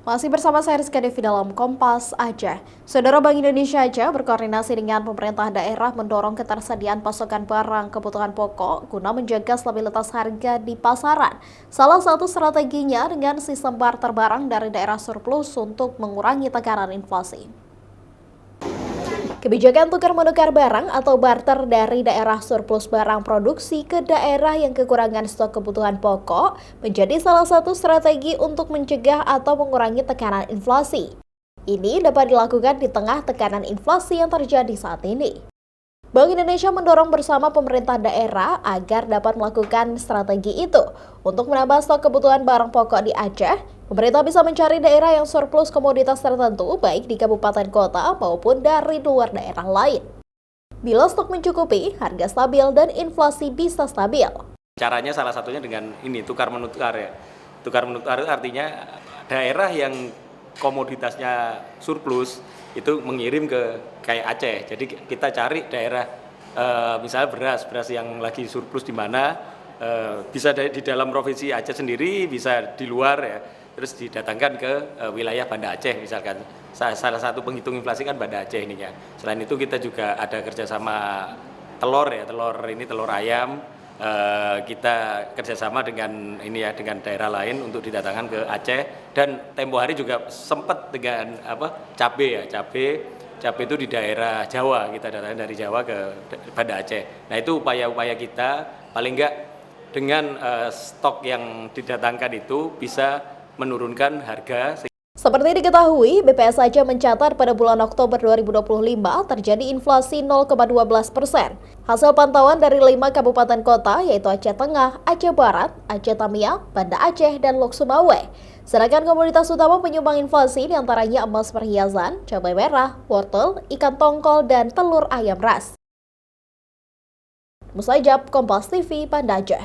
Masih bersama saya Rizka Devi dalam Kompas Aceh. Saudara Bank Indonesia Aceh berkoordinasi dengan pemerintah daerah mendorong ketersediaan pasokan barang kebutuhan pokok guna menjaga stabilitas harga di pasaran. Salah satu strateginya dengan sistem barter barang dari daerah surplus untuk mengurangi tekanan inflasi. Kebijakan tukar-menukar barang atau barter dari daerah surplus barang produksi ke daerah yang kekurangan stok kebutuhan pokok menjadi salah satu strategi untuk mencegah atau mengurangi tekanan inflasi. Ini dapat dilakukan di tengah tekanan inflasi yang terjadi saat ini. Bank Indonesia mendorong bersama pemerintah daerah agar dapat melakukan strategi itu. Untuk menambah stok kebutuhan barang pokok di Aceh, pemerintah bisa mencari daerah yang surplus komoditas tertentu baik di kabupaten kota maupun dari luar daerah lain. Bila stok mencukupi, harga stabil dan inflasi bisa stabil. Caranya salah satunya dengan ini, tukar-menukar ya. Tukar-menukar artinya daerah yang komoditasnya surplus itu mengirim ke kayak Aceh. Jadi kita cari daerah misalnya beras yang lagi surplus di mana, bisa di dalam provinsi Aceh sendiri, bisa di luar ya. Terus didatangkan ke wilayah Banda Aceh misalkan. Salah satu penghitung inflasi kan Banda Aceh ininya. Selain itu kita juga ada kerjasama telur ya, telur ayam. Kita kerjasama dengan dengan daerah lain untuk didatangkan ke Aceh, dan tempo hari juga sempat dengan cabai itu di daerah Jawa, kita datangkan dari Jawa ke Banda Aceh. Nah itu upaya-upaya kita paling enggak dengan stok yang didatangkan itu bisa menurunkan harga. Seperti diketahui, BPS Aceh mencatat pada bulan Oktober 2025 terjadi inflasi 0,12%. Hasil pantauan dari 5 kabupaten kota yaitu Aceh Tengah, Aceh Barat, Aceh Tamiang, Banda Aceh, dan Lok Sumawe. Sedangkan komoditas utama penyumbang inflasi diantaranya emas perhiasan, cabai merah, wortel, ikan tongkol, dan telur ayam ras. Musajab, Kompas TV, Banda Aceh.